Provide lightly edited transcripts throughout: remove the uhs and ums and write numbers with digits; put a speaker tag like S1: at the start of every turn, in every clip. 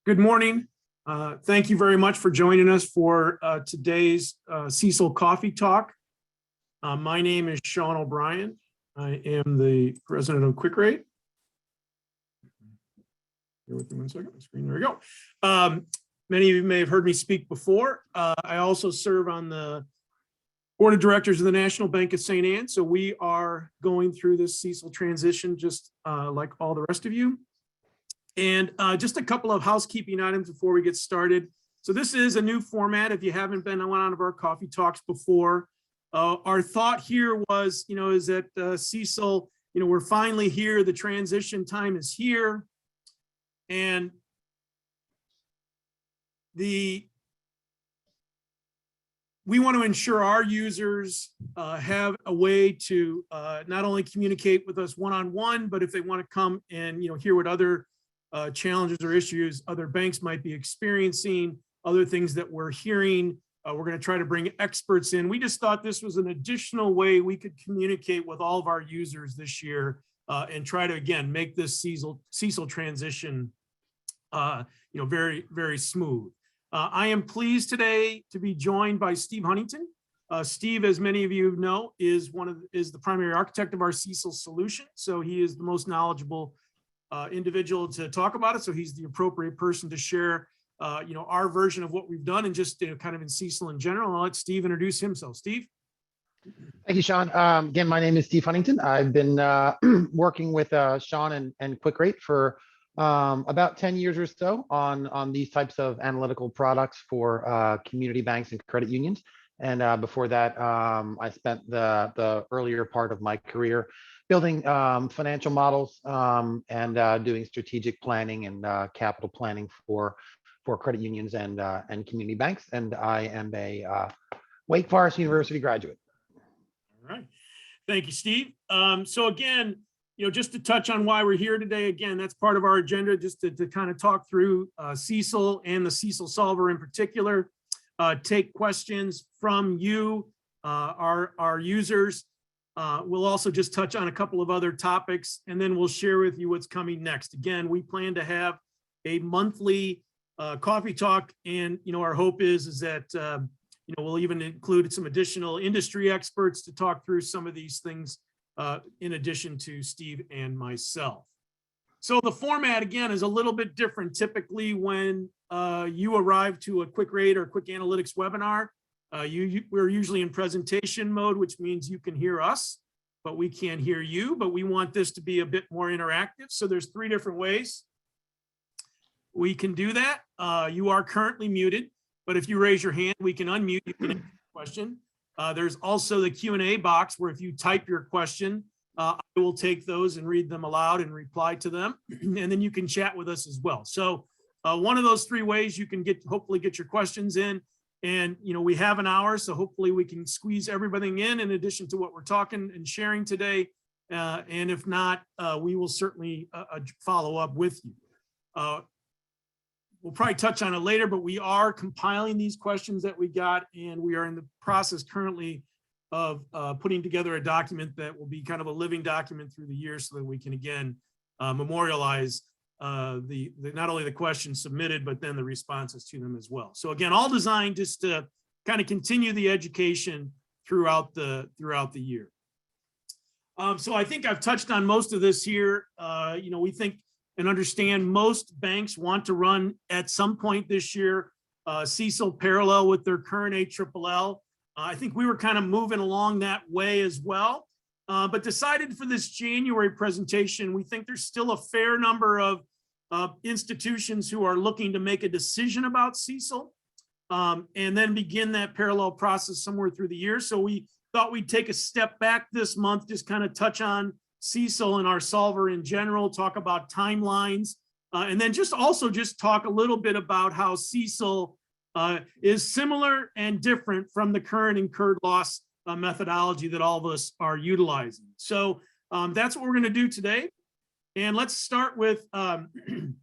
S1: Good morning. Thank you very much for joining us for today's CECIL Coffee Talk. My name is Sean O'Brien. I am the president of Quick Rate. Bear with me 1 second. My screen, there we go. Many of you may have heard me speak before. I also serve on the board of directors of the National Bank of St. Anne. So we are going through this CECIL transition just like all the rest of you. And just a couple of housekeeping items before we get started. So this is a new format. If you haven't been on one of our coffee talks before, our thought here was, is that CECIL, we're finally here. The transition time is here. And we want to ensure our users have a way to not only communicate with us one-on-one, but if they want to come and hear what other challenges or issues other banks might be experiencing, other things that we're hearing. We're going to try to bring experts in. We just thought this was an additional way we could communicate with all of our users this year and try to, again, make this CECIL transition, very, very smooth. I am pleased today to be joined by Steve Huntington. Steve, as many of you know, is the primary architect of our CECIL solution. So he is the most knowledgeable individual to talk about it. So he's the appropriate person to share, our version of what we've done and just kind of in CECIL in general. I'll let Steve introduce himself. Steve.
S2: Thank you, Sean. Again, my name is Steve Huntington. I've been working with Sean and Quick Rate for about 10 years or so on these types of analytical products for community banks and credit unions. And before that, I spent the earlier part of my career building financial models and doing strategic planning and capital planning for credit unions and community banks. And I am a Wake Forest University graduate.
S1: All right. Thank you, Steve. So again, just to touch on why we're here today, again, that's part of our agenda, just to kind of talk through CECIL and the CECIL Solver in particular, take questions from you, our users. We'll also just touch on a couple of other topics, and then we'll share with you what's coming next. Again, we plan to have a monthly coffee talk, and our hope is that we'll even include some additional industry experts to talk through some of these things in addition to Steve and myself. So the format, again, is a little bit different. Typically, when you arrive to a Quick Rate or Quick Analytics webinar, we're usually in presentation mode, which means you can hear us, but we can't hear you. But we want this to be a bit more interactive. So there's 3 different ways we can do that. You are currently muted, but if you raise your hand, we can unmute. You can ask a question. There's also the Q&A box where if you type your question, I will take those and read them aloud and reply to them. And then you can chat with us as well. So one of those 3 ways you can hopefully get your questions in. And, we have an hour, so hopefully we can squeeze everything in addition to what we're talking and sharing today. And if not, we will certainly follow up with you. We'll probably touch on it later, but we are compiling these questions that we got, and we are in the process currently of putting together a document that will be kind of a living document through the year so that we can, again, memorialize not only the questions submitted, but then the responses to them as well. So again, all designed just to kind of continue the education throughout the year. So I think I've touched on most of this here. We think and understand most banks want to run at some point this year CECIL parallel with their current ALLL. I think we were kind of moving along that way as well. But decided for this January presentation, we think there's still a fair number of institutions who are looking to make a decision about CECIL and then begin that parallel process somewhere through the year. So we thought we'd take a step back this month, just kind of touch on CECIL and our solver in general, talk about timelines, and then just talk a little bit about how CECIL is similar and different from the current incurred loss methodology that all of us are utilizing. So that's what we're going to do today. And let's start with the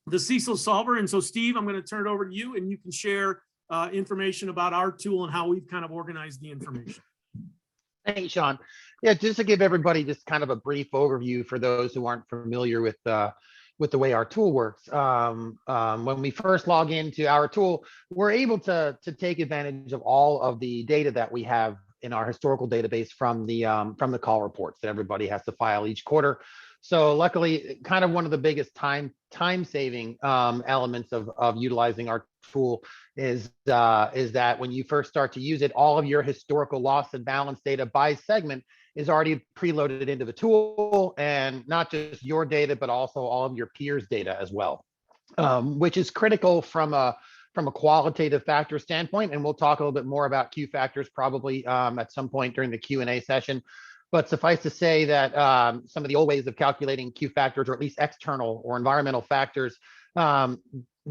S1: CECIL Solver. And so, Steve, I'm going to turn it over to you, and you can share information about our tool and how we've kind of organized the information.
S2: Thank you, Sean. Yeah, just to give everybody just kind of a brief overview for those who aren't familiar with with the way our tool works. When we first log into our tool, we're able to take advantage of all of the data that we have in our historical database from the call reports that everybody has to file each quarter. So luckily, kind of one of the biggest time saving elements of utilizing our tool is that when you first start to use it, all of your historical loss and balance data by segment is already preloaded into the tool, and not just your data, but also all of your peers' data as well, which is critical from a qualitative factor standpoint. And we'll talk a little bit more about Q factors probably at some point during the Q&A session. But suffice to say that some of the old ways of calculating Q factors, or at least external or environmental factors,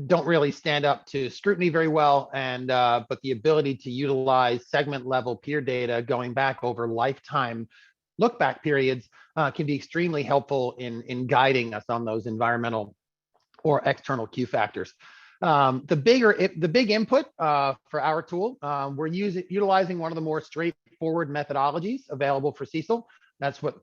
S2: don't really stand up to scrutiny very well. And but the ability to utilize segment level peer data going back over lifetime look back periods can be extremely helpful in guiding us on those environmental or external Q factors. The big input for our tool, we're utilizing one of the more straightforward methodologies available for CECIL. That's what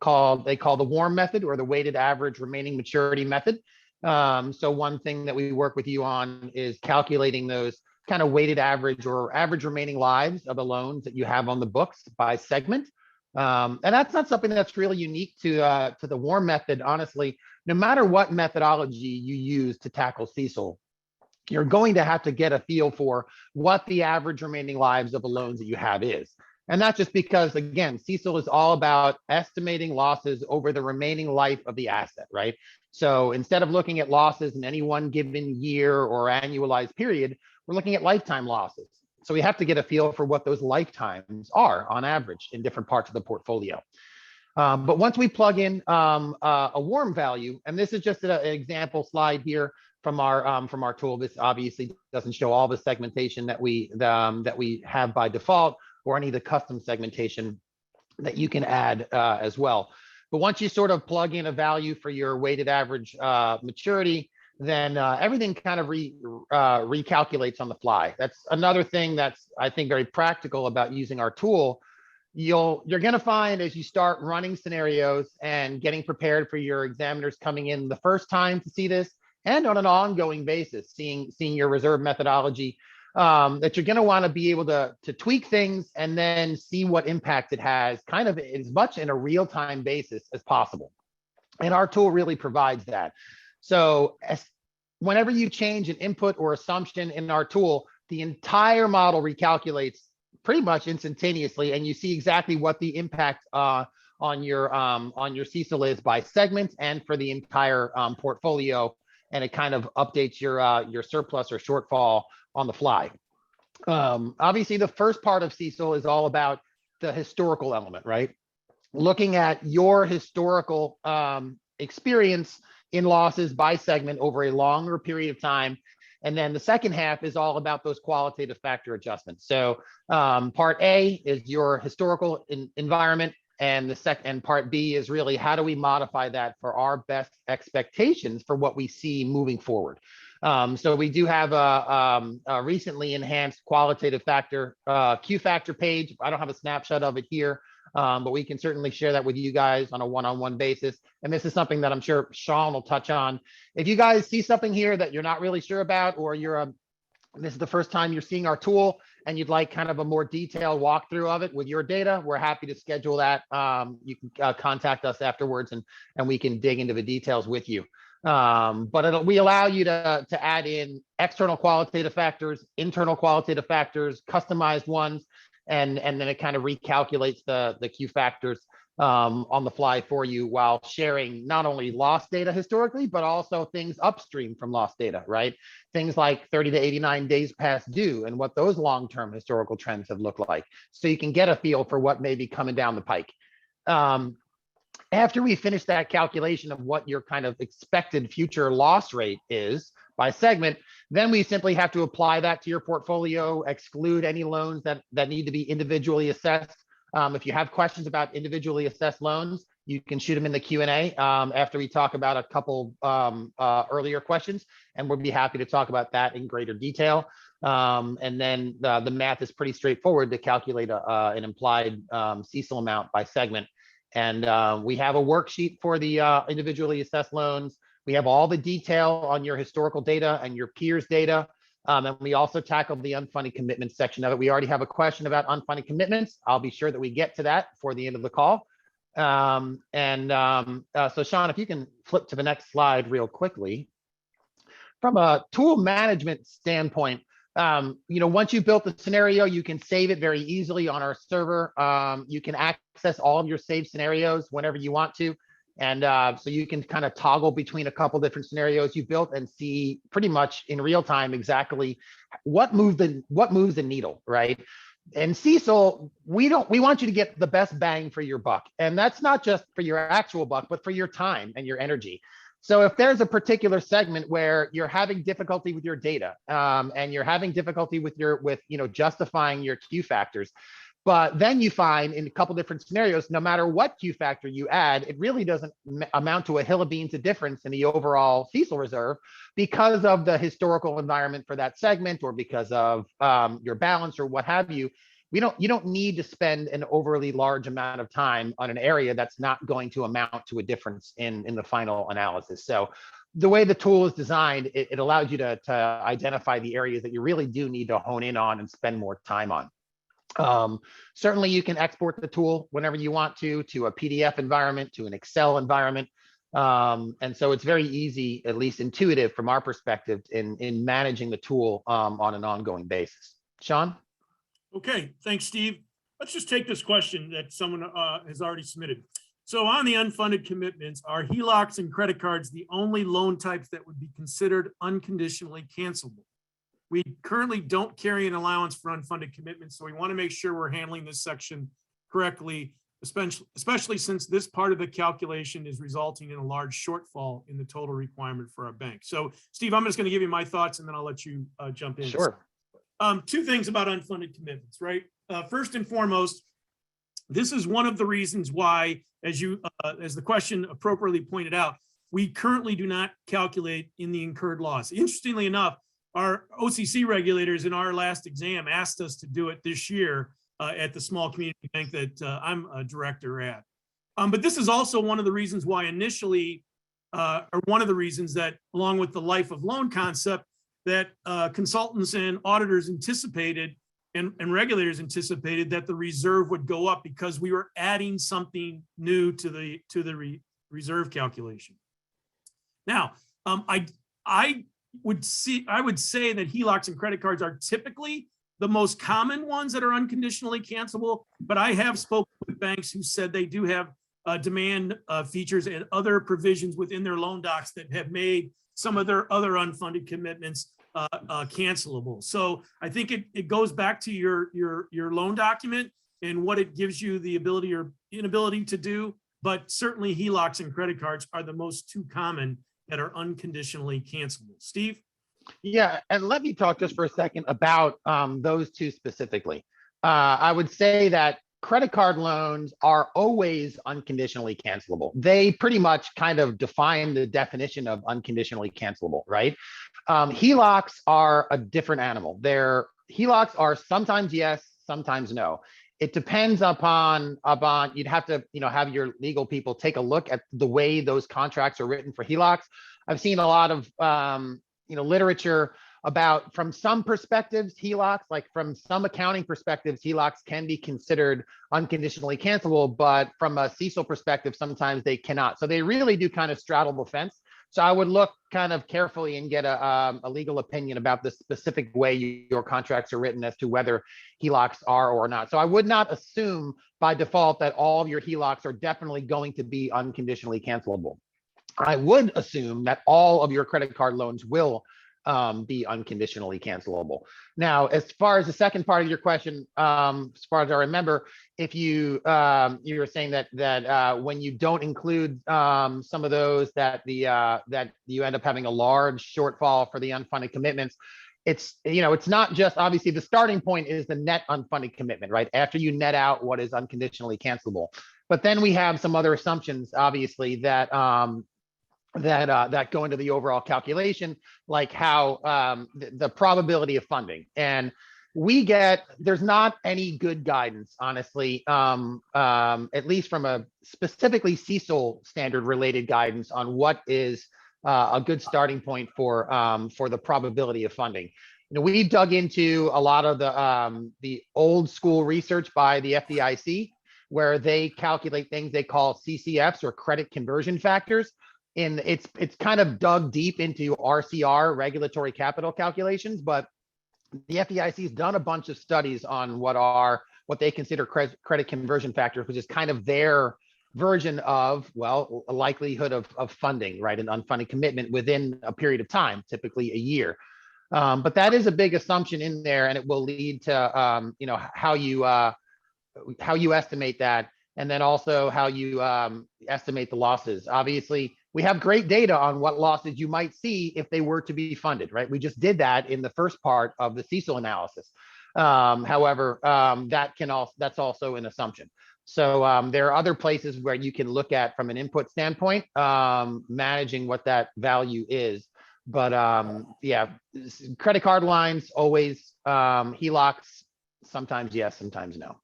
S2: they call the WARM method, or the weighted average remaining maturity method. So one thing that we work with you on is calculating those kind of weighted average or average remaining lives of the loans that you have on the books by segment. And that's not something that's really unique to the WARM method. Honestly, no matter what methodology you use to tackle CECIL, you're going to have to get a feel for what the average remaining lives of the loans that you have is. And that's just because, again, CECIL is all about estimating losses over the remaining life of the asset, right? So instead of looking at losses in any one given year or annualized period, we're looking at lifetime losses. So we have to get a feel for what those lifetimes are on average in different parts of the portfolio. But once we plug in a WARM value, and this is just an example slide here from our tool. This obviously doesn't show all the segmentation that we have by default, or any of the custom segmentation that you can add as well. But once you sort of plug in a value for your weighted average maturity, then everything kind of recalculates on the fly. That's another thing that's, I think, very practical about using our tool. You're going to find, as you start running scenarios and getting prepared for your examiners coming in the first time to see this, and on an ongoing basis, seeing your reserve methodology, that you're going to want to be able to tweak things and then see what impact it has, kind of as much in a real-time basis as possible. And our tool really provides that. So whenever you change an input or assumption in our tool, the entire model recalculates pretty much instantaneously, and you see exactly what the impact on your CECIL is by segment and for the entire portfolio. And it kind of updates your surplus or shortfall on the fly. Obviously, the first part of CECIL is all about the historical element, right? Looking at your historical experience in losses by segment over a longer period of time. And then the second half is all about those qualitative factor adjustments. So part A is your historical environment. And part B is really, how do we modify that for our best expectations for what we see moving forward? So we do have a recently enhanced qualitative factor Q factor page. I don't have a snapshot of it here, but we can certainly share that with you guys on a one-on-one basis. And this is something that I'm sure Sean will touch on. If you guys see something here that you're not really sure about, or this is the first time you're seeing our tool and you'd like kind of a more detailed walkthrough of it with your data, we're happy to schedule that. You can contact us afterwards and we can dig into the details with you. But we allow you to add in external qualitative factors, internal qualitative factors, customized ones, and then it kind of recalculates the Q factors on the fly for you, while sharing not only loss data historically, but also things upstream from loss data, right? Things like 30 to 89 days past due and what those long-term historical trends have looked like. So you can get a feel for what may be coming down the pike. After we finish that calculation of what your kind of expected future loss rate is by segment, then we simply have to apply that to your portfolio, exclude any loans that need to be individually assessed. If you have questions about individually assessed loans, you can shoot them in the Q&A after we talk about a couple earlier questions, and we'll be happy to talk about that in greater detail. And then the math is pretty straightforward to calculate an implied CECIL amount by segment. And we have a worksheet for the individually assessed loans. We have all the detail on your historical data and your peers data. And we also tackled the unfunded commitments section of it. We already have a question about unfunded commitments. I'll be sure that we get to that before the end of the call. So Sean, if you can flip to the next slide real quickly. From a tool management standpoint, once you've built the scenario, you can save it very easily on our server. You can access all of your saved scenarios whenever you want to. And so you can kind of toggle between a couple different scenarios you built and see pretty much in real time exactly what moves the needle, right? In CECIL, we want you to get the best bang for your buck. And that's not just for your actual buck, but for your time and your energy. So if there's a particular segment where you're having difficulty with your data, and you're having difficulty with justifying your Q factors, but then you find in a couple different scenarios, no matter what Q factor you add, it really doesn't amount to a hill of beans of difference in the overall CECIL reserve because of the historical environment for that segment, or because of your balance or what have you. You don't need to spend an overly large amount of time on an area that's not going to amount to a difference in the final analysis. So the way the tool is designed, it allows you to identify the areas that you really do need to hone in on and spend more time on. Certainly you can export the tool whenever you want to a PDF environment, to an Excel environment. And so it's very easy, at least intuitive from our perspective, in managing the tool on an ongoing basis. Sean?
S1: Okay, thanks, Steve. Let's just take this question that someone has already submitted. So on the unfunded commitments, are HELOCs and credit cards the only loan types that would be considered unconditionally cancelable? We currently don't carry an allowance for unfunded commitments, so we want to make sure we're handling this section correctly, especially since this part of the calculation is resulting in a large shortfall in the total requirement for our bank. So Steve, I'm just going to give you my thoughts and then I'll let you jump in.
S2: Sure.
S1: Two things about unfunded commitments, right? First and foremost, this is one of the reasons why, as the question appropriately pointed out, we currently do not calculate in the incurred loss. Interestingly enough, our OCC regulators in our last exam asked us to do it this year at the small community bank that I'm a director at. But this is also one of the reasons why initially, or one of the reasons that, along with the life of loan concept, that consultants and auditors anticipated and regulators anticipated that the reserve would go up because we were adding something new to the reserve calculation. Now, I would say that HELOCs and credit cards are typically the most common ones that are unconditionally cancelable, but I have spoken with banks who said they do have demand features and other provisions within their loan docs that have made some of their other unfunded commitments cancelable. So I think it goes back to your loan document and what it gives you the ability or inability to do, but certainly HELOCs and credit cards are the most two common that are unconditionally cancelable. Steve?
S2: Yeah, and let me talk just for a second about those two specifically. I would say that credit card loans are always unconditionally cancelable. They pretty much kind of define the definition of unconditionally cancelable, right? HELOCs are a different animal. HELOCs are sometimes yes, sometimes no. It depends upon you'd have to have your legal people take a look at the way those contracts are written for HELOCs. I've seen a lot of literature about, from some perspectives, HELOCs, like from some accounting perspectives, HELOCs can be considered unconditionally cancelable, but from a CECIL perspective, sometimes they cannot. So they really do kind of straddle the fence. So I would look kind of carefully and get a legal opinion about the specific way your contracts are written as to whether HELOCs are or not. So I would not assume by default that all of your HELOCs are definitely going to be unconditionally cancelable. I would assume that all of your credit card loans will be unconditionally cancelable. Now, as far as the second part of your question, as far as I remember, if you were saying that when you don't include some of those, that you end up having a large shortfall for the unfunded commitments. It's not just, obviously the starting point is the net unfunded commitment, right? After you net out what is unconditionally cancelable, but then we have some other assumptions, obviously, that go into the overall calculation, like how the probability of funding. And there's not any good guidance, honestly, at least from a specifically CECIL standard related guidance on what is a good starting point for the probability of funding. We dug into a lot of the old school research by the FDIC, where they calculate things they call CCFs, or credit conversion factors. And it's kind of dug deep into RCR, regulatory capital calculations, but the FDIC has done a bunch of studies on what they consider credit conversion factors, which is kind of their version of, well, a likelihood of funding, right? An unfunded commitment within a period of time, typically a year. But that is a big assumption in there, and it will lead to how you estimate that, and then also how you estimate the losses. Obviously, we have great data on what losses you might see if they were to be funded, right? We just did that in the first part of the CECIL analysis. However, that's also an assumption. So there are other places where you can look at, from an input standpoint, managing what that value is. But yeah, credit card lines, always. HELOCs, sometimes yes, sometimes no.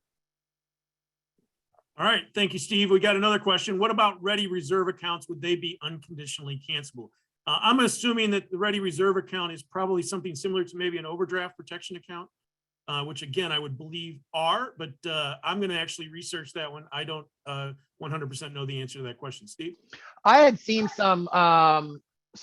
S1: All right, thank you, Steve. We got another question. What about ready reserve accounts? Would they be unconditionally cancelable? I'm assuming that the ready reserve account is probably something similar to maybe an overdraft protection account, which again, I would believe are, but I'm going to actually research that one. I don't 100% know the answer to that question. Steve?
S2: I had seen some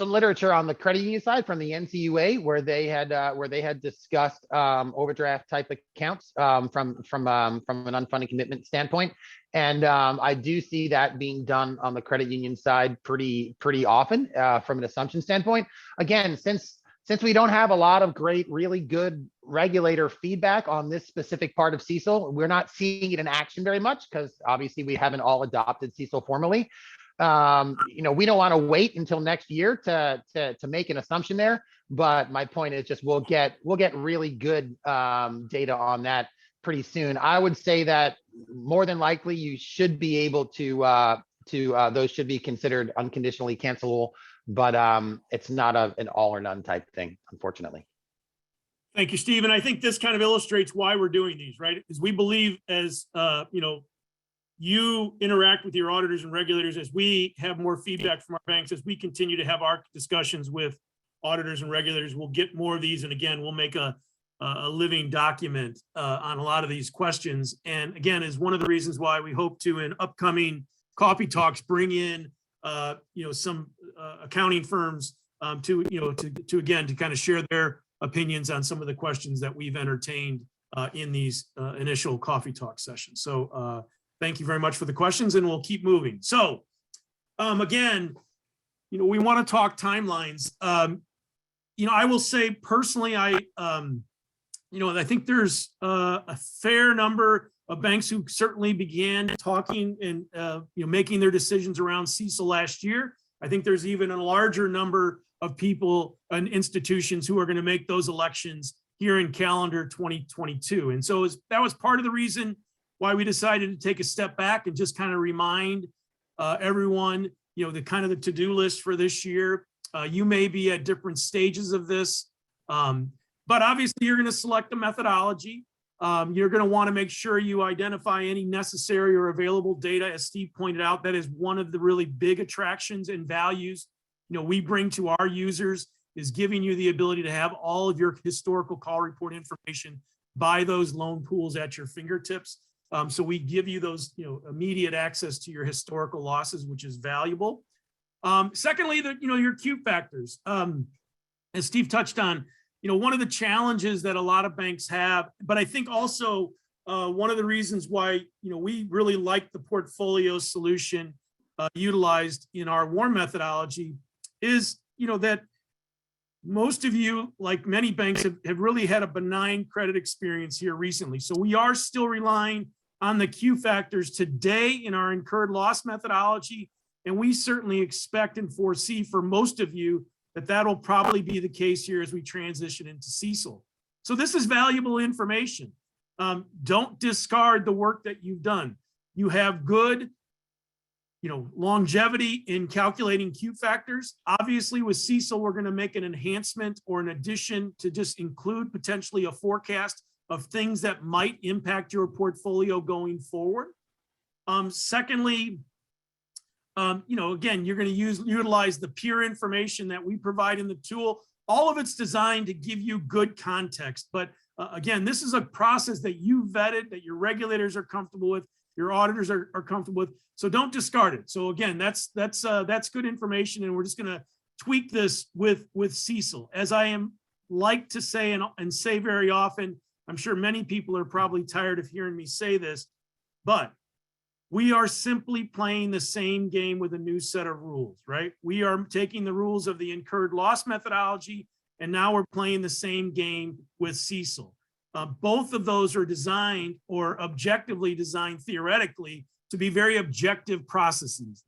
S2: literature on the credit union side from the NCUA where they had discussed overdraft type accounts from an unfunded commitment standpoint, and I do see that being done on the credit union side pretty often from an assumption standpoint. Again, since we don't have a lot of really good regulator feedback on this specific part of CECIL, we're not seeing it in action very much because obviously we haven't all adopted CECIL formally. We don't want to wait until next year to make an assumption there, but my point is just we'll get really good data on that pretty soon. I would say that more than likely you should be able to those should be considered unconditionally cancelable, but it's not an all or none type thing, unfortunately.
S1: Thank you, Steve. And I think this kind of illustrates why we're doing these, right? Because we believe, as you interact with your auditors and regulators, as we have more feedback from our banks, as we continue to have our discussions with auditors and regulators, we'll get more of these. And again, we'll make a living document on a lot of these questions. And again, is one of the reasons why we hope to, in upcoming coffee talks, bring in some accounting firms to kind of share their opinions on some of the questions that we've entertained in these initial coffee talk sessions. So thank you very much for the questions, and we'll keep moving. So again, we want to talk timelines. I will say personally, I think there's a fair number of banks who certainly began talking and making their decisions around CECIL last year. I think there's even a larger number of people and institutions who are going to make those elections here in calendar 2022. And so that was part of the reason why we decided to take a step back and just kind of remind everyone, the kind of the to-do list for this year. You may be at different stages of this, but obviously you're going to select a methodology. You're going to want to make sure you identify any necessary or available data. As Steve pointed out, that is one of the really big attractions and values we bring to our users, is giving you the ability to have all of your historical call report information by those loan pools at your fingertips. So we give you those immediate access to your historical losses, which is valuable. Secondly, your Q factors. As Steve touched on, one of the challenges that a lot of banks have, but I think also one of the reasons why we really like the portfolio solution utilized in our WARM methodology is that most of you, like many banks, have really had a benign credit experience here recently. So we are still relying on the Q factors today in our incurred loss methodology, and we certainly expect and foresee for most of you that that'll probably be the case here as we transition into CECIL. So this is valuable information. Don't discard the work that you've done. You have good longevity in calculating Q factors. Obviously with CECIL, we're going to make an enhancement or an addition to just include potentially a forecast of things that might impact your portfolio going forward. Secondly, again, you're going to utilize the peer information that we provide in the tool. All of it's designed to give you good context. But again, this is a process that you vetted, that your regulators are comfortable with, your auditors are comfortable with. So don't discard it. So again, that's good information, and we're just going to tweak this with CECIL. As I am like to say and say very often, I'm sure many people are probably tired of hearing me say this, but we are simply playing the same game with a new set of rules, right? We are taking the rules of the incurred loss methodology, and now we're playing the same game with CECIL. Both of those are designed, or objectively designed theoretically, to be very objective processes.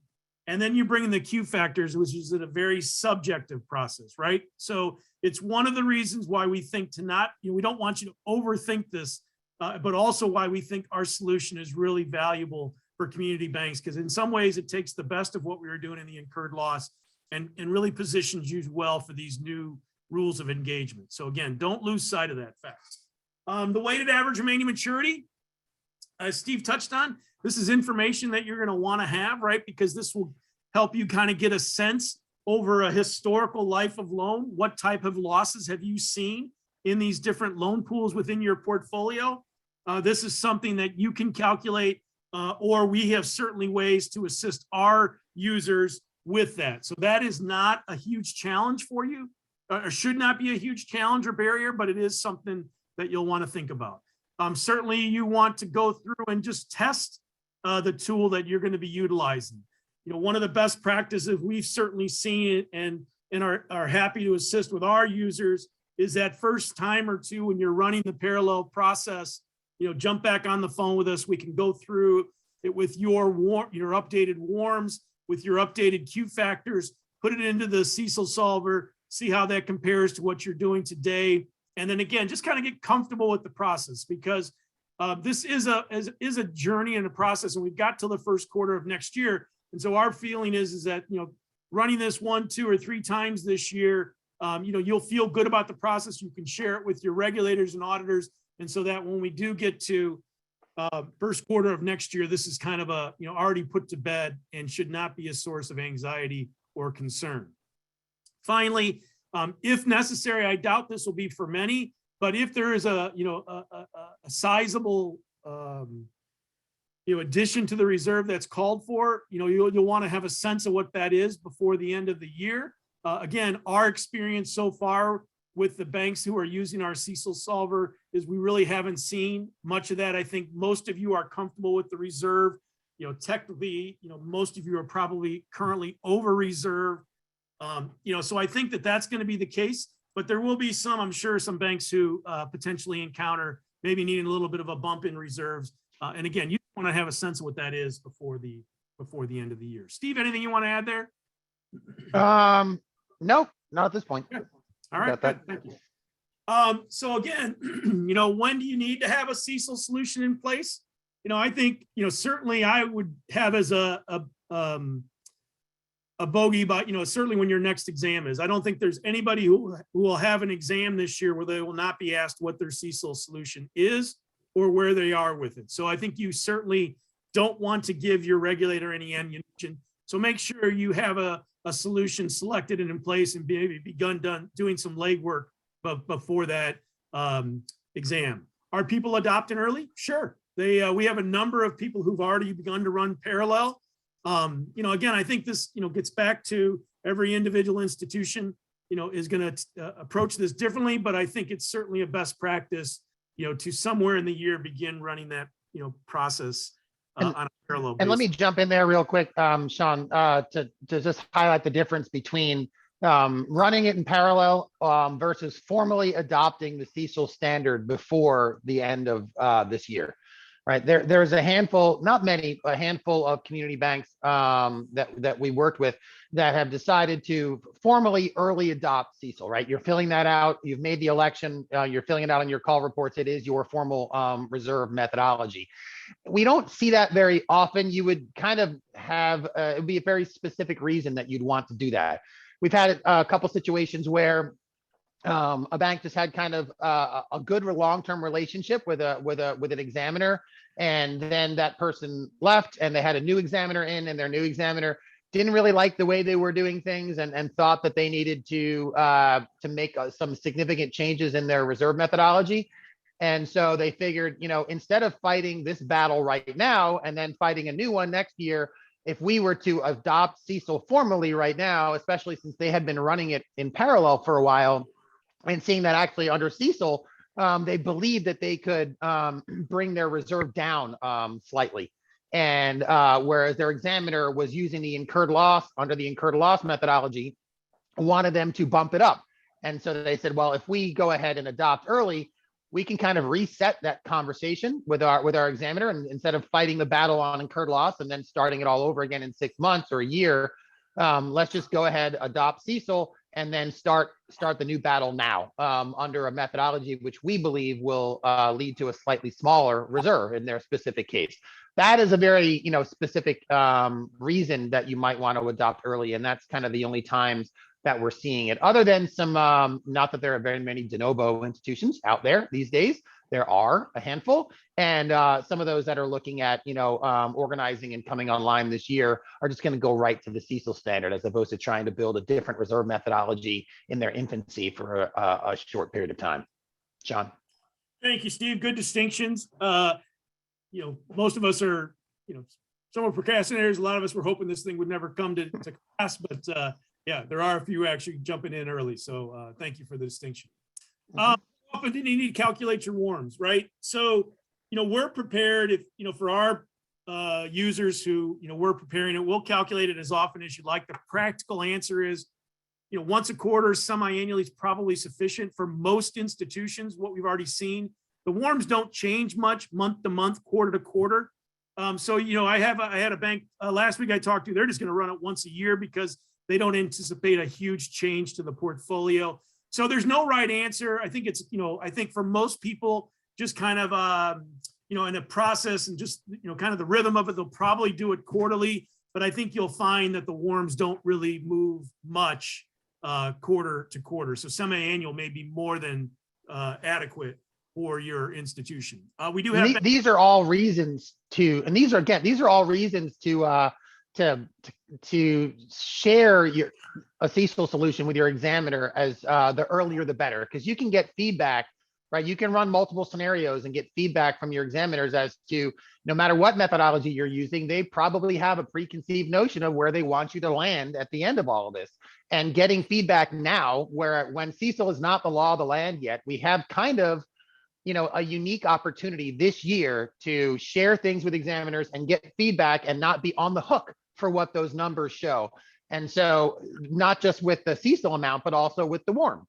S1: And then you bring in the Q factors, which is a very subjective process, right? So it's one of the reasons why we think we don't want you to overthink this, but also why we think our solution is really valuable for community banks, because in some ways it takes the best of what we were doing in the incurred loss and really positions you well for these new rules of engagement. So again, don't lose sight of that fact. The weighted average remaining maturity, as Steve touched on, this is information that you're going to want to have, right? Because this will help you kind of get a sense over a historical life of loan. What type of losses have you seen in these different loan pools within your portfolio? This is something that you can calculate, or we have certainly ways to assist our users with that. So that is not a huge challenge for you, or should not be a huge challenge or barrier, but it is something that you'll want to think about. Certainly you want to go through and just test the tool that you're going to be utilizing. One of the best practices we've certainly seen it and are happy to assist with our users is that first time or two when you're running the parallel process, jump back on the phone with us. We can go through it with your updated WARMs, with your updated Q factors, put it into the CECIL solver, see how that compares to what you're doing today. And then again, just kind of get comfortable with the process, because this is a journey and a process, and we've got till the first quarter of next year. And so our feeling is that, running this 1, 2, or 3 times this year, you'll feel good about the process. You can share it with your regulators and auditors. And so that when we do get to first quarter of next year, this is kind of already put to bed and should not be a source of anxiety or concern. Finally, if necessary, I doubt this will be for many, but if there is a sizable addition to the reserve that's called for, you'll want to have a sense of what that is before the end of the year. Again, our experience so far with the banks who are using our CECIL solver is we really haven't seen much of that. I think most of you are comfortable with the reserve. Technically, most of you are probably currently over reserved. So I think that that's going to be the case, but there will be I'm sure some banks who potentially encounter maybe needing a little bit of a bump in reserves. And again, you want to have a sense of what that is before the end of the year. Steve, anything you want to add there?
S2: No, not at this point.
S1: Good. All right, good. Thank you. So again, when do you need to have a CECIL solution in place? I think, certainly I would have as a bogey, but certainly when your next exam is. I don't think there's anybody who will have an exam this year where they will not be asked what their CECIL solution is or where they are with it. So I think you certainly don't want to give your regulator any ammunition. So make sure you have a solution selected and in place, and maybe doing some legwork before that exam. Are people adopting early? Sure. We have a number of people who've already begun to run parallel. Again, I think this, gets back to every individual institution, is going to approach this differently, but I think it's certainly a best practice, to somewhere in the year begin running that, process on a parallel basis.
S2: And let me jump in there real quick, Sean, to just highlight the difference between running it in parallel versus formally adopting the CECIL standard before the end of this year. Right, there's a handful, not many, a handful of community banks that we worked with that have decided to formally early adopt CECIL. Right, you're filling that out. You've made the election. You're filling it out on your call reports. It is your formal reserve methodology. We don't see that very often. You would kind of have it would be a very specific reason that you'd want to do that. We've had a couple situations where a bank just had kind of a good long-term relationship with an examiner, and then that person left and they had a new examiner in, and their new examiner didn't really like the way they were doing things and thought that they needed to make some significant changes in their reserve methodology. And so they figured, instead of fighting this battle right now and then fighting a new one next year, if we were to adopt CECIL formally right now, especially since they had been running it in parallel for a while, and seeing that actually under CECIL, they believed that they could bring their reserve down slightly. And whereas their examiner was using the incurred loss under the incurred loss methodology, wanted them to bump it up. And so they said, well, if we go ahead and adopt early, we can kind of reset that conversation with our examiner, and instead of fighting the battle on incurred loss and then starting it all over again in 6 months or a year, let's just go ahead, adopt CECIL, and then start the new battle now under a methodology which we believe will lead to a slightly smaller reserve in their specific case. That is a very specific reason that you might want to adopt early, and that's kind of the only times that we're seeing it. Other than some, not that there are very many de novo institutions out there these days. There are a handful, and some of those that are looking at organizing and coming online this year are just going to go right to the CECIL standard, as opposed to trying to build a different reserve methodology in their infancy for a short period of time. Sean.
S1: Thank you, Steve. Good distinctions. Most of us are, some are procrastinators. A lot of us were hoping this thing would never come to pass, but yeah, there are a few actually jumping in early. So thank you for the distinction. Often do you need to calculate your warms, right? So, we're prepared if, for our users who, we're preparing it, we'll calculate it as often as you'd like. The practical answer is, once a quarter, semi-annually is probably sufficient for most institutions, what we've already seen. The warms don't change much month to month, quarter to quarter. So, I had a bank last week I talked to, they're just going to run it once a year because they don't anticipate a huge change to the portfolio. So there's no right answer. I think it's, I think for most people, just kind of, in a process and just, kind of the rhythm of it, they'll probably do it quarterly. But I think you'll find that the warms don't really move much quarter to quarter. So semi-annual may be more than adequate for your institution. We do have
S2: these are all reasons to, and these are all reasons to share a CECIL solution with your examiner as the earlier the better, because you can get feedback, right? You can run multiple scenarios and get feedback from your examiners as to, no matter what methodology you're using, they probably have a preconceived notion of where they want you to land at the end of all of this. And getting feedback now, when CECIL is not the law of the land yet, we have kind of a unique opportunity this year to share things with examiners and get feedback and not be on the hook for what those numbers show. And so not just with the CECIL amount, but also with the warm.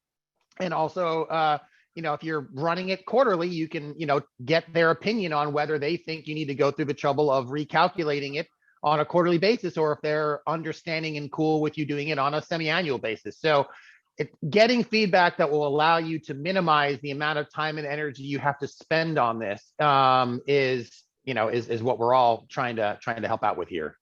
S2: And also, if you're running it quarterly, you can, get their opinion on whether they think you need to go through the trouble of recalculating it on a quarterly basis, or if they're understanding and cool with you doing it on a semi-annual basis. So getting feedback that will allow you to minimize the amount of time and energy you have to spend on this is what we're all trying to help out with here.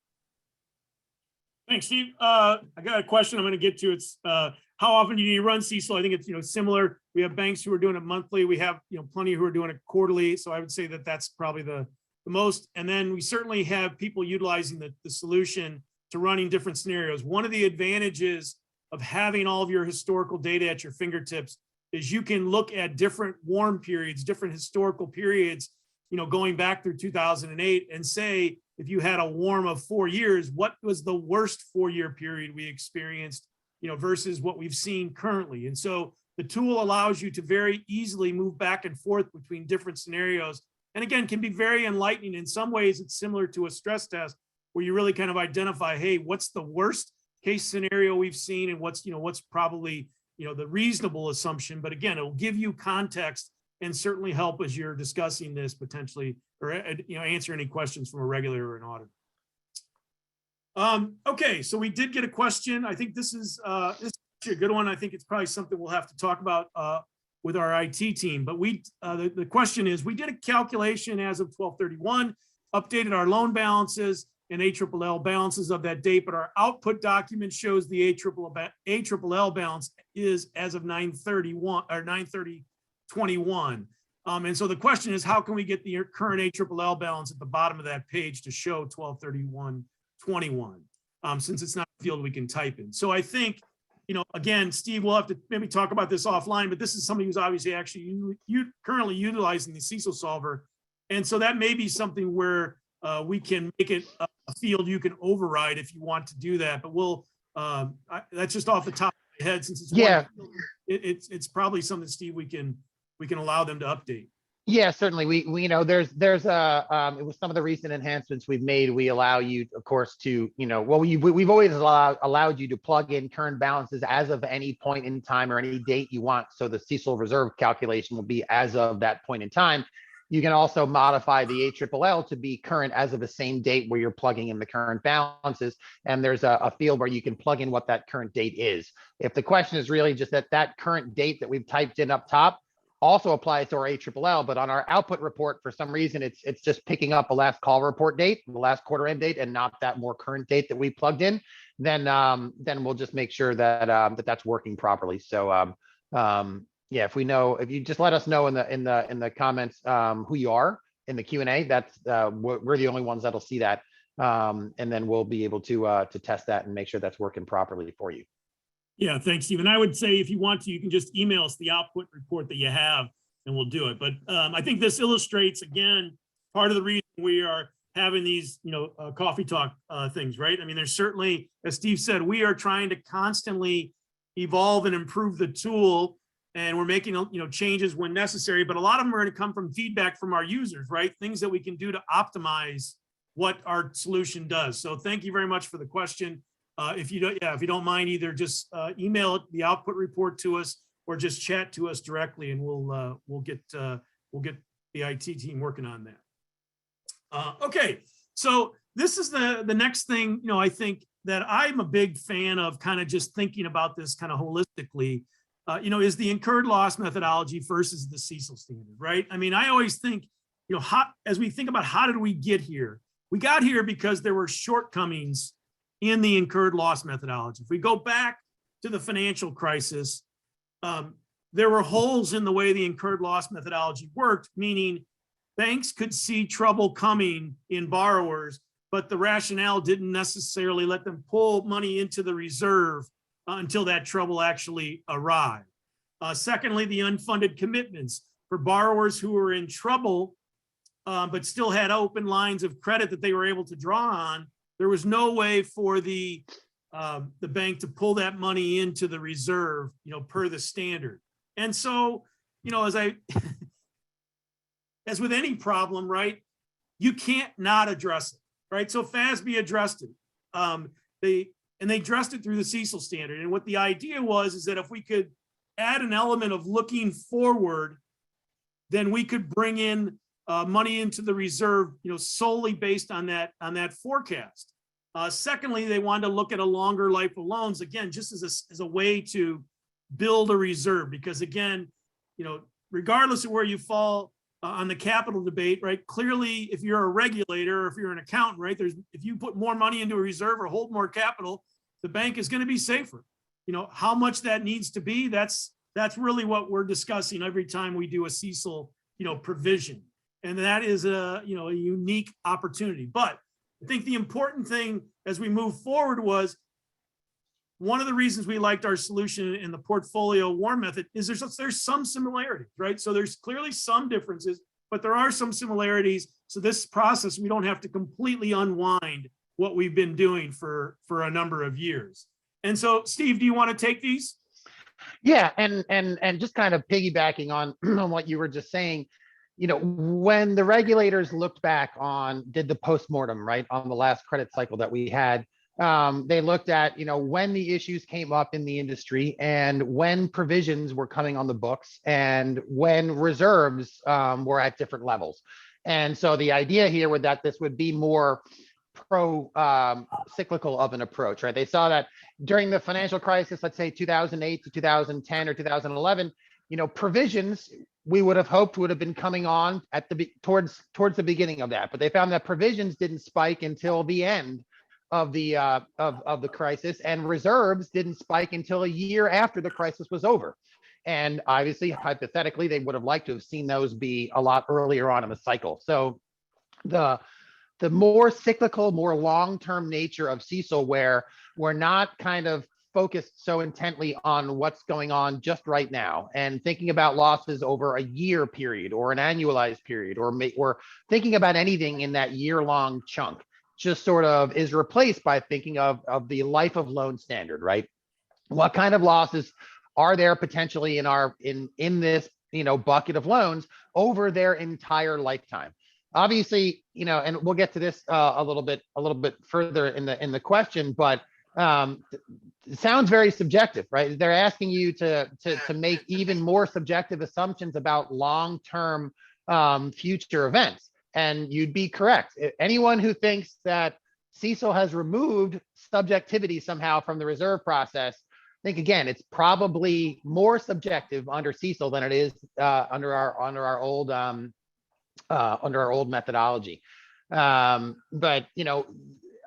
S1: Thanks, Steve. I got a question I'm going to get to. It's how often do you need to run CECIL? I think it's similar. We have banks who are doing it monthly. We have plenty who are doing it quarterly. So I would say that that's probably the most. And then we certainly have people utilizing the solution to running different scenarios. One of the advantages of having all of your historical data at your fingertips is you can look at different warm periods, different historical periods, going back through 2008, and say, if you had a warm of 4 years, what was the worst 4-year period we experienced, versus what we've seen currently. And so the tool allows you to very easily move back and forth between different scenarios. And again, can be very enlightening. In some ways, it's similar to a stress test where you really kind of identify, hey, what's the worst case scenario we've seen, and what's probably, the reasonable assumption. But again, it'll give you context and certainly help as you're discussing this potentially, or, answer any questions from a regulator or an auditor. Okay, so we did get a question. I think this is a good one. I think it's probably something we'll have to talk about with our IT team. But the question is, we did a calculation as of 12/31, updated our loan balances and ALLL balances of that date, but our output document shows the ALLL balance is as of 9/31 or 9/30/21. And so the question is, how can we get the current ALLL balance at the bottom of that page to show 12/31/21? since it's not a field we can type in. So I think, again, Steve, we'll have to maybe talk about this offline, but this is somebody who's obviously actually currently utilizing the CECIL solver. And so that may be something where we can make it a field you can override if you want to do that. But that's just off the top of my head, since it's one field, it's probably something, Steve, we can allow them to update.
S2: Yeah, certainly. We there's with some of the recent enhancements we've made, we allow you, of course, to, we've always allowed you to plug in current balances as of any point in time or any date you want. So the CECL reserve calculation will be as of that point in time. You can also modify the ALLL to be current as of the same date where you're plugging in the current balances. And there's a field where you can plug in what that current date is. If the question is really just that current date that we've typed in up top also applies to our ALLL, but on our output report, for some reason, it's just picking up a last call report date, the last quarter end date, and not that more current date that we plugged in. Then we'll just make sure that that's working properly. So yeah, if you just let us know in the comments who you are in the Q&A, that's we're the only ones that'll see that, and then we'll be able to test that and make sure that's working properly for you.
S1: Yeah, thanks, Stephen. I would say if you want to, you can just email us the output report that you have and we'll do it. But I think this illustrates, again, part of the reason we are having these, coffee talk things, right? I mean, there's certainly, as Steve said, we are trying to constantly evolve and improve the tool, and we're making, changes when necessary, but a lot of them are going to come from feedback from our users, right? Things that we can do to optimize what our solution does. So thank you very much for the question. If you don't mind, either just email the output report to us or just chat to us directly, and we'll get the IT team working on that. Okay, so this is the next thing, I think that I'm a big fan of, kind of just thinking about this kind of holistically, is the incurred loss methodology versus the CECL standard, right? I mean, I always think, as we think about how did we get here, we got here because there were shortcomings in the incurred loss methodology. If we go back to the financial crisis, there were holes in the way the incurred loss methodology worked, meaning banks could see trouble coming in borrowers, but the rationale didn't necessarily let them pull money into the reserve until that trouble actually arrived. Secondly, the unfunded commitments for borrowers who were in trouble, but still had open lines of credit that they were able to draw on. There was no way for the bank to pull that money into the reserve, per the standard. And so, as with any problem, right, you can't not address it, right? So FASB addressed it. They addressed it through the CECL standard. And what the idea was is that if we could add an element of looking forward, then we could bring in money into the reserve, solely based on that forecast. Secondly, they wanted to look at a longer life of loans, again, just as a way to build a reserve, because again, regardless of where you fall on the capital debate, right? Clearly, if you're a regulator or if you're an accountant, right, if you put more money into a reserve or hold more capital, the bank is going to be safer. How much that needs to be, that's really what we're discussing every time we do a CECL, provision. And that is a unique opportunity. But I think the important thing as we move forward was, one of the reasons we liked our solution in the portfolio warm method is there's some similarities, right? So there's clearly some differences, but there are some similarities. So this process, we don't have to completely unwind what we've been doing for a number of years. And so, Steve, do you want to take these?
S2: Yeah, and just kind of piggybacking on what you were just saying, when the regulators looked back did the postmortem, right, on the last credit cycle that we had, they looked at, when the issues came up in the industry and when provisions were coming on the books and when reserves were at different levels. And so the idea here was that this would be more cyclical of an approach, right? They saw that during the financial crisis, let's say 2008 to 2010 or 2011, provisions we would have hoped would have been coming on at towards the beginning of that, but they found that provisions didn't spike until the end of the crisis, and reserves didn't spike until a year after the crisis was over. And obviously, hypothetically, they would have liked to have seen those be a lot earlier on in the cycle. So the the more cyclical, more long-term nature of CECL, where we're not kind of focused so intently on what's going on just right now and thinking about losses over a year period or an annualized period, or thinking about anything in that year-long chunk, just sort of is replaced by thinking of the life of loan standard, right? What kind of losses are there potentially in this, bucket of loans over their entire lifetime? Obviously, and we'll get to this a little bit further in the question, but it sounds very subjective, right? They're asking you to make even more subjective assumptions about long-term future events. And you'd be correct. Anyone who thinks that CECL has removed subjectivity somehow from the reserve process, I think, again, it's probably more subjective under CECL than it is under our old methodology. But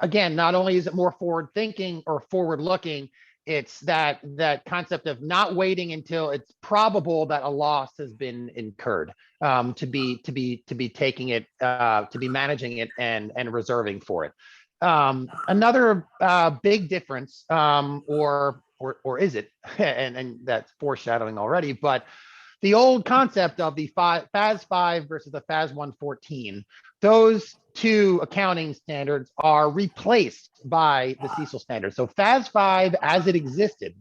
S2: again, not only is it more forward thinking or forward looking, it's that concept of not waiting until it's probable that a loss has been incurred to be taking it, to be managing it and reserving for it. Another big difference, or is it? and that's foreshadowing already, but the old concept of the FAS 5 versus the FAS 114, those two accounting standards are replaced by the CECL standard. So FAS 5 as it existed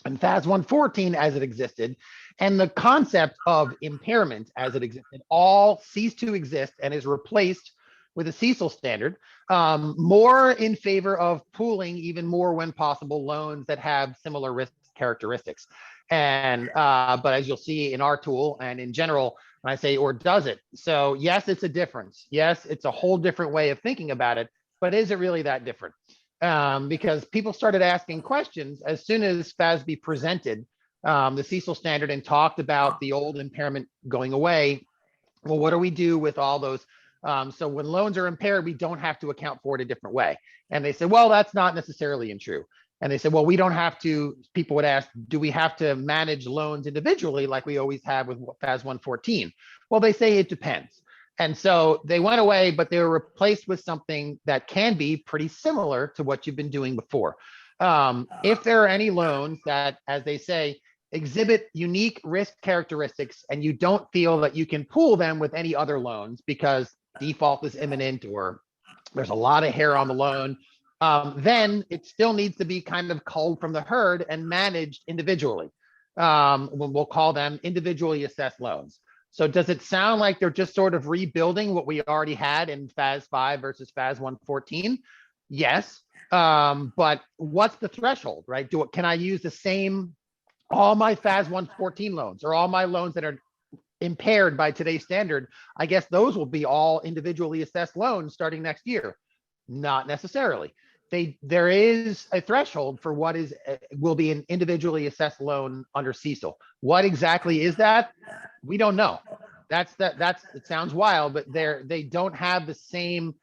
S2: and FAS 114 as it existed, and the concept of impairment as it existed all cease to exist and is replaced with a CECL standard, more in favor of pooling even more when possible loans that have similar risk characteristics. And but as you'll see in our tool and in general, when I say, or does it? So yes, it's a difference. Yes, it's a whole different way of thinking about it, but is it really that different? Because people started asking questions as soon as FASB presented the CECL standard and talked about the old impairment going away. Well, what do we do with all those? So when loans are impaired, we don't have to account for it a different way. And they said, well, that's not necessarily true. And they said, well, we don't have to. People would ask, do we have to manage loans individually like we always have with FAS 114? Well, they say it depends. And so they went away, but they were replaced with something that can be pretty similar to what you've been doing before. If there are any loans that, as they say, exhibit unique risk characteristics and you don't feel that you can pool them with any other loans because default is imminent or there's a lot of hair on the loan, then it still needs to be kind of culled from the herd and managed individually. We'll call them individually assessed loans. So does it sound like they're just sort of rebuilding what we already had in FAS 5 versus FAS 114? Yes, but what's the threshold, right? Can I use the same, all my FAS 114 loans or all my loans that are impaired by today's standard? I guess those will be all individually assessed loans starting next year. Not necessarily. There is a threshold for what will be an individually assessed loan under CECL. What exactly is that? We don't know. It sounds wild, but they don't have the same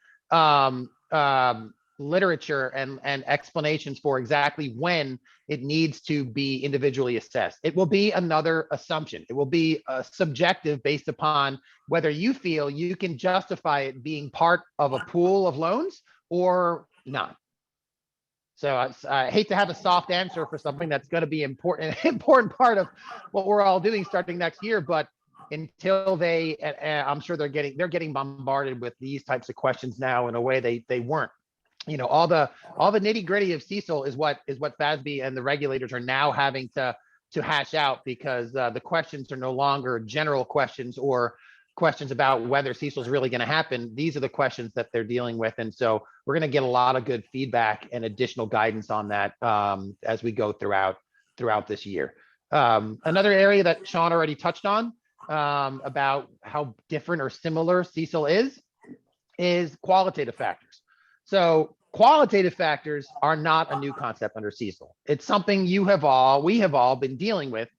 S2: literature and explanations for exactly when it needs to be individually assessed. It will be another assumption. It will be subjective based upon whether you feel you can justify it being part of a pool of loans or not. So I hate to have a soft answer for something that's going to be important part of what we're all doing starting next year. But until I'm sure they're getting bombarded with these types of questions now in a way they weren't. All the nitty gritty of CECL is what FASB and the regulators are now having to hash out, because the questions are no longer general questions or questions about whether CECL is really going to happen. These are the questions that they're dealing with. And so we're going to get a lot of good feedback and additional guidance on that as we go throughout this year. Another area that Sean already touched on about how different or similar CECL is qualitative factors. So qualitative factors are not a new concept under CECL. It's something we have all been dealing with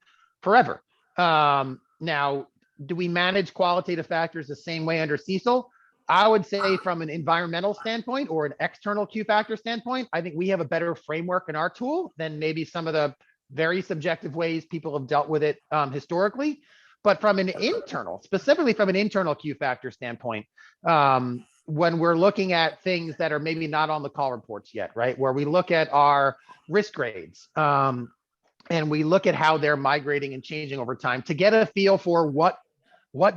S2: forever. Now, do we manage qualitative factors the same way under CECL? I would say from an environmental standpoint or an external Q factor standpoint, I think we have a better framework in our tool than maybe some of the very subjective ways people have dealt with it historically. But from an internal, specifically from an internal Q factor standpoint, when we're looking at things that are maybe not on the call reports yet, right? Where we look at our risk grades, and we look at how they're migrating and changing over time to get a feel for what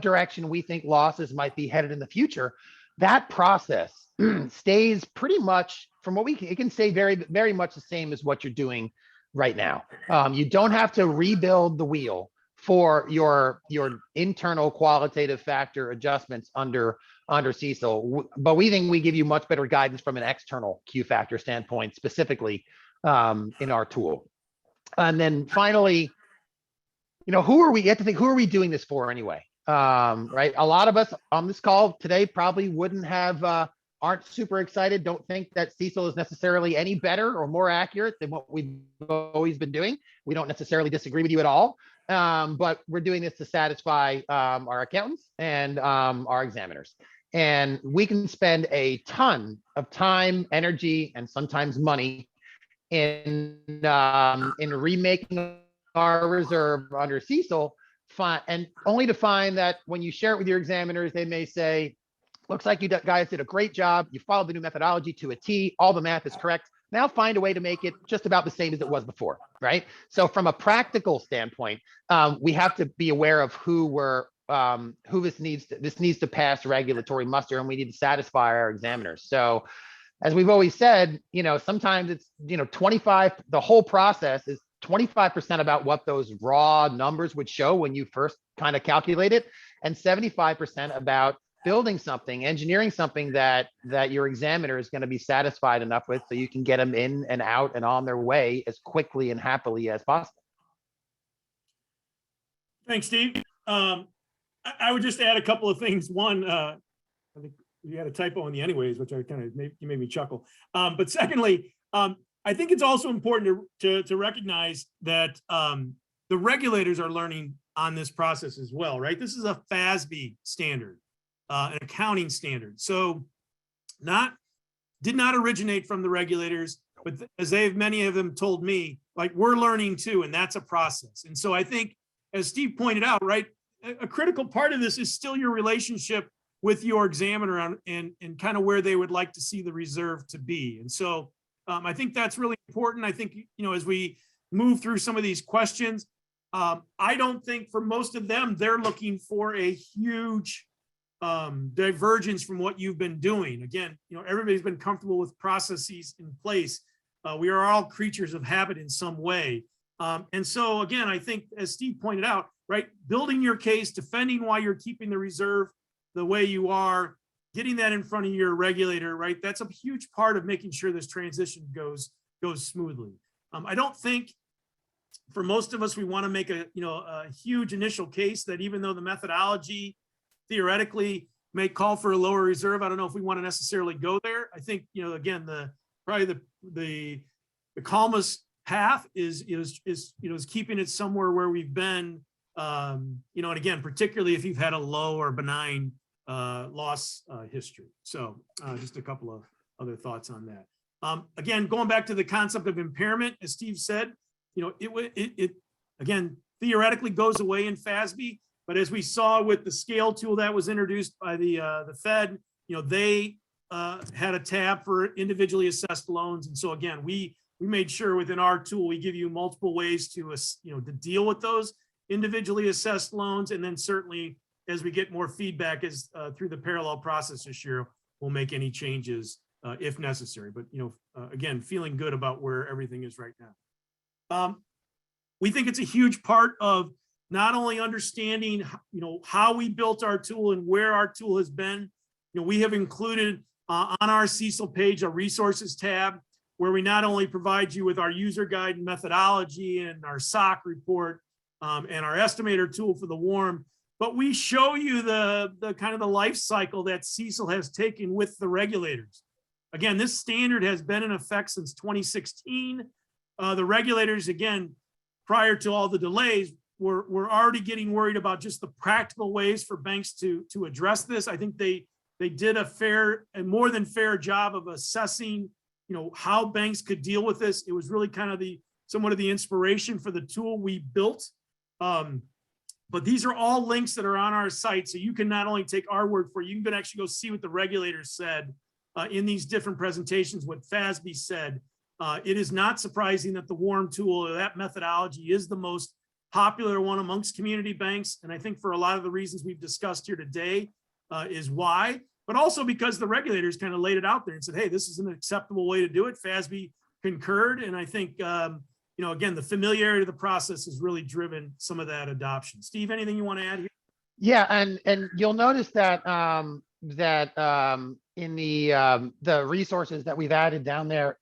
S2: direction we think losses might be headed in the future. That process stays pretty much from what it can stay very, very much the same as what you're doing right now. You don't have to rebuild the wheel for your internal qualitative factor adjustments under CECL, but we think we give you much better guidance from an external Q factor standpoint, specifically in our tool. And then finally, who are we? You have to think, who are we doing this for anyway? Right? A lot of us on this call today probably wouldn't have, aren't super excited, don't think that CECL is necessarily any better or more accurate than what we've always been doing. We don't necessarily disagree with you at all, but we're doing this to satisfy our accountants and our examiners. And we can spend a ton of time, energy, and sometimes money in remaking our reserve under CECL, and only to find that when you share it with your examiners, they may say, looks like you guys did a great job. You followed the new methodology to a T. All the math is correct. Now find a way to make it just about the same as it was before, right? So from a practical standpoint, we have to be aware of who this needs to pass regulatory muster, and we need to satisfy our examiners. So as we've always said, sometimes it's, 25, the whole process is 25% about what those raw numbers would show when you first kind of calculate it, and 75% about building something, engineering something that your examiner is going to be satisfied enough with, so you can get them in and out and on their way as quickly and happily as possible.
S1: Thanks, Steve. I would just add a couple of things. One, I think you had a typo in the anyways, which I kind of made me chuckle. But secondly, I think it's also important to recognize that the regulators are learning on this process as well, right? This is a FASB standard, an accounting standard. So did not originate from the regulators, but as many of them told me, like, we're learning too, and that's a process. And so I think, as Steve pointed out, right, a critical part of this is still your relationship with your examiner and kind of where they would like to see the reserve to be. And so I think that's really important. I think, as we move through some of these questions, I don't think for most of them, they're looking for a huge divergence from what you've been doing. Again, everybody's been comfortable with processes in place. We are all creatures of habit in some way. And so again, I think, as Steve pointed out, right, building your case, defending why you're keeping the reserve the way you are, getting that in front of your regulator, right? That's a huge part of making sure this transition goes smoothly. I don't think for most of us, we want to make a huge initial case that even though the methodology theoretically may call for a lower reserve, I don't know if we want to necessarily go there. I think, again, probably the calmest path is keeping it somewhere where we've been, and again, particularly if you've had a low or benign loss history. So just a couple of other thoughts on that. Again, going back to the concept of impairment, as Steve said, it again, theoretically goes away in FASB, but as we saw with the scale tool that was introduced by the Fed, they had a tab for individually assessed loans. And so again, we made sure within our tool, we give you multiple ways to deal with those individually assessed loans. And then certainly as we get more feedback through the parallel process this year, we'll make any changes if necessary. But, again, feeling good about where everything is right now. We think it's a huge part of not only understanding, how we built our tool and where our tool has been. We have included on our CECIL page a resources tab where we not only provide you with our user guide and methodology and our SOC report and our estimator tool for the WARM, but we show you the kind of the life cycle that CECIL has taken with the regulators. Again, this standard has been in effect since 2016. The regulators, again, prior to all the delays, were already getting worried about just the practical ways for banks to address this. I think they did a fair and more than fair job of assessing, how banks could deal with this. It was really kind of somewhat of the inspiration for the tool we built. But these are all links that are on our site. So you can not only take our word for it, you can actually go see what the regulators said in these different presentations, what FASB said. It is not surprising that the WARM tool, or that methodology, is the most popular one amongst community banks. And I think for a lot of the reasons we've discussed here today is why, but also because the regulators kind of laid it out there and said, hey, this is an acceptable way to do it. FASB concurred. And I think, you know, again, the familiarity of the process has really driven some of that adoption. Steve, anything you want to add here?
S2: Yeah, and you'll notice that in the resources that we've added down there,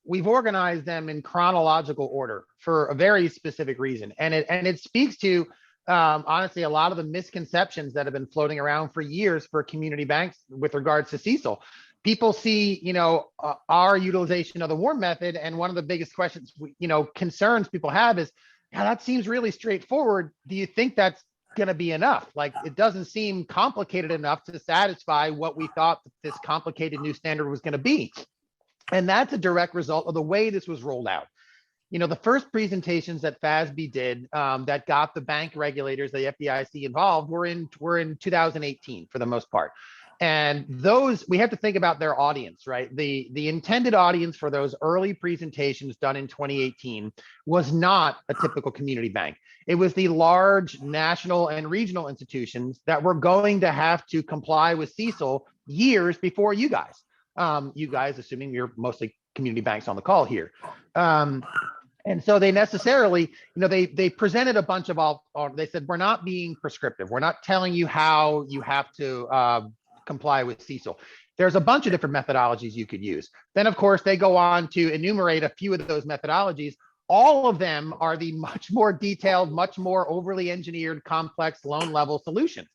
S2: we've organized them in chronological order for a very specific reason, and it speaks to honestly a lot of the misconceptions that have been floating around for years for community banks with regards to CECIL. People see, you know, our utilization of the WARM method, and one of the biggest questions, you know, concerns people have is, yeah, that seems really straightforward. Do you think that's going to be enough? Like, it doesn't seem complicated enough to satisfy what we thought this complicated new standard was going to be. And that's a direct result of the way this was rolled out. You know, the first presentations that FASB did that got the bank regulators, the FDIC involved, were in 2018 for the most part. And those, we have to think about their audience, right? The intended audience for those early presentations done in 2018 was not a typical community bank. It was the large national and regional institutions that were going to have to comply with CECIL years before you guys. You guys, assuming you're mostly community banks on the call here. And so they necessarily, you know, they presented a bunch of they said, we're not being prescriptive. We're not telling you how you have to comply with CECIL. There's a bunch of different methodologies you could use. Then, of course, they go on to enumerate a few of those methodologies. All of them are the much more detailed, much more overly engineered, complex loan level solutions.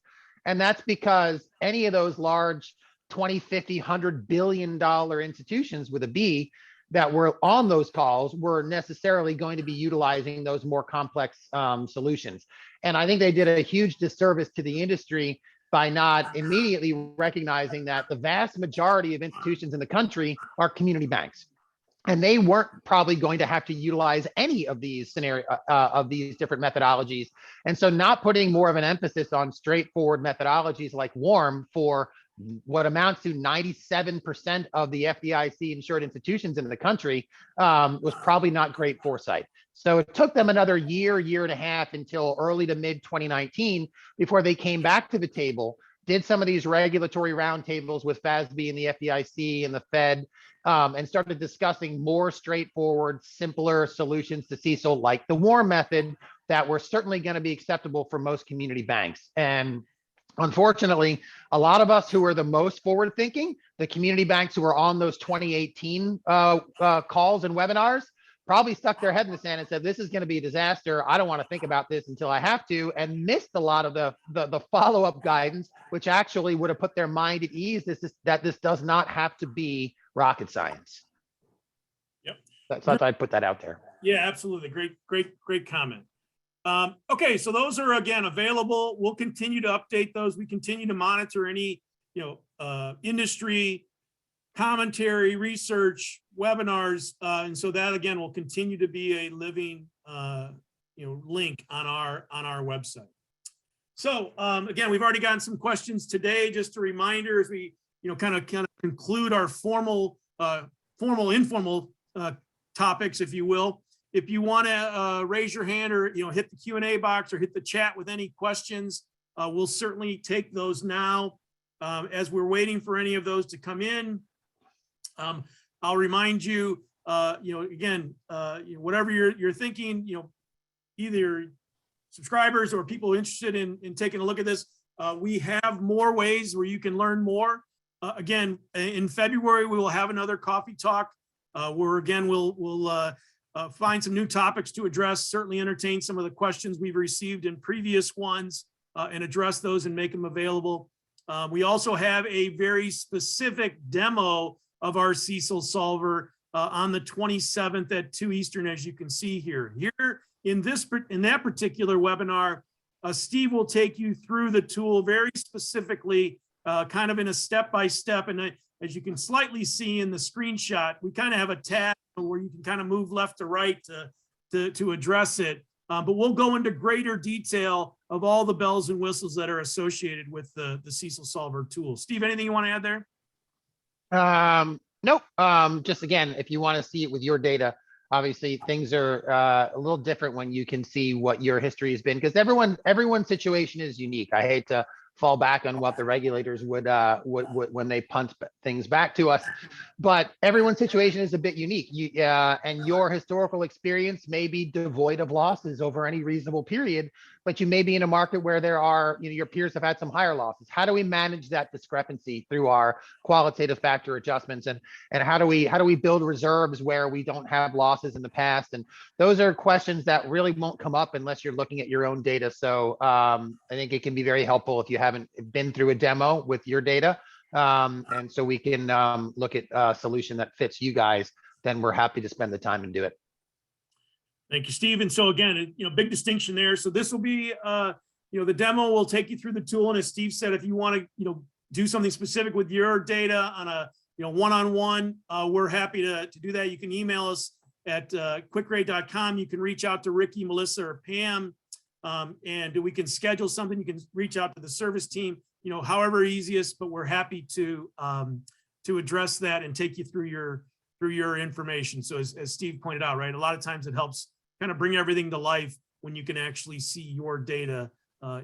S2: And that's because any of those large 20, 50, $100 billion institutions with a B that were on those calls were necessarily going to be utilizing those more complex solutions. And I think they did a huge disservice to the industry by not immediately recognizing that the vast majority of institutions in the country are community banks. And they weren't probably going to have to utilize any of these these different methodologies. And so not putting more of an emphasis on straightforward methodologies like WARM for what amounts to 97% of the FDIC insured institutions in the country was probably not great foresight. So it took them another year and a half until early to mid 2019 before they came back to the table, did some of these regulatory roundtables with FASB and the FDIC and the Fed, and started discussing more straightforward, simpler solutions to CECIL, like the WARM method, that were certainly going to be acceptable for most community banks. And unfortunately, a lot of us who are the most forward thinking, the community banks who were on those 2018 calls and webinars, probably stuck their head in the sand and said, this is going to be a disaster. I don't want to think about this until I have to, and missed a lot of the follow-up guidance, which actually would have put their mind at ease that this does not have to be rocket science.
S1: Yep.
S2: So I'd put that out there.
S1: Yeah, absolutely. Great comment. Okay, so those are, again, available. We'll continue to update those. We continue to monitor any, industry commentary, research, webinars, and so that, again, will continue to be a living, link on our website. So again, we've already gotten some questions today. Just a reminder, as we kind of conclude our formal, informal topics, if you will. If you want to raise your hand or hit the Q&A box or hit the chat with any questions, we'll certainly take those now. As we're waiting for any of those to come in, I'll remind you, again, whatever you're thinking, either subscribers or people interested in taking a look at this, we have more ways where you can learn more. Again, in February, we will have another coffee talk where, again, we'll find some new topics to address, certainly entertain some of the questions we've received in previous ones and address those and make them available. We also have a very specific demo of our CECIL Solver on the 27th at 2 Eastern, as you can see here. Here in that particular webinar, Steve will take you through the tool very specifically, kind of in a step-by-step. And as you can slightly see in the screenshot, we kind of have a tab where you can kind of move left to right to address it. But we'll go into greater detail of all the bells and whistles that are associated with the CECIL Solver tool. Steve, anything you want to add there?
S2: Nope. Just again, if you want to see it with your data, obviously things are a little different when you can see what your history has been, because everyone's situation is unique. I hate to fall back on what the regulators would when they punt things back to us, but everyone's situation is a bit unique. And your historical experience may be devoid of losses over any reasonable period, but you may be in a market where there are, your peers have had some higher losses. How do we manage that discrepancy through our qualitative factor adjustments, and how do we build reserves where we don't have losses in the past? And those are questions that really won't come up unless you're looking at your own data. So I think it can be very helpful if you haven't been through a demo with your data. And so we can look at a solution that fits you guys, then we're happy to spend the time and do it.
S1: Thank you, Steve. And so again, big distinction there. So this will be, the demo will take you through the tool. And as Steve said, if you want to, do something specific with your data on a, one-on-one, we're happy to do that. You can email us at quickrate.com. You can reach out to Ricky, Melissa, or Pam, and we can schedule something. You can reach out to the service team, however easiest, but we're happy to address that and take you through your information. So as Steve pointed out, right, a lot of times it helps kind of bring everything to life when you can actually see your data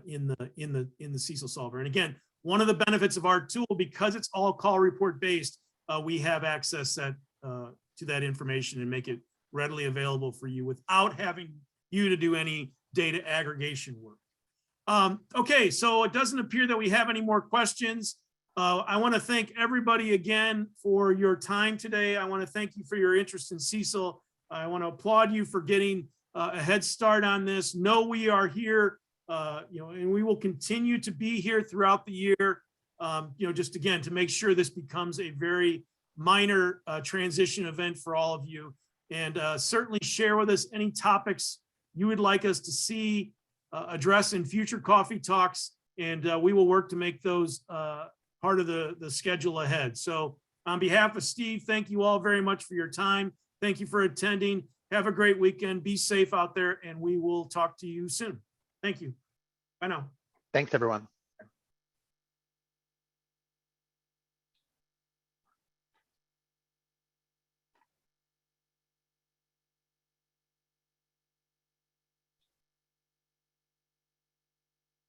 S1: in the CECIL Solver. And again, one of the benefits of our tool, because it's all call report based, we have access to that information and make it readily available for you without having you to do any data aggregation work. Okay, so it doesn't appear that we have any more questions. I want to thank everybody again for your time today. I want to thank you for your interest in CECIL. I want to applaud you for getting a head start on this. Know we are here, and we will continue to be here throughout the year, just again, to make sure this becomes a very minor transition event for all of you. And certainly share with us any topics you would like us to see address in future coffee talks, and we will work to make those part of the schedule ahead. So on behalf of Steve, thank you all very much for your time. Thank you for attending. Have a great weekend. Be safe out there, and we will talk to you soon. Thank you. Bye now.
S2: Thanks, everyone.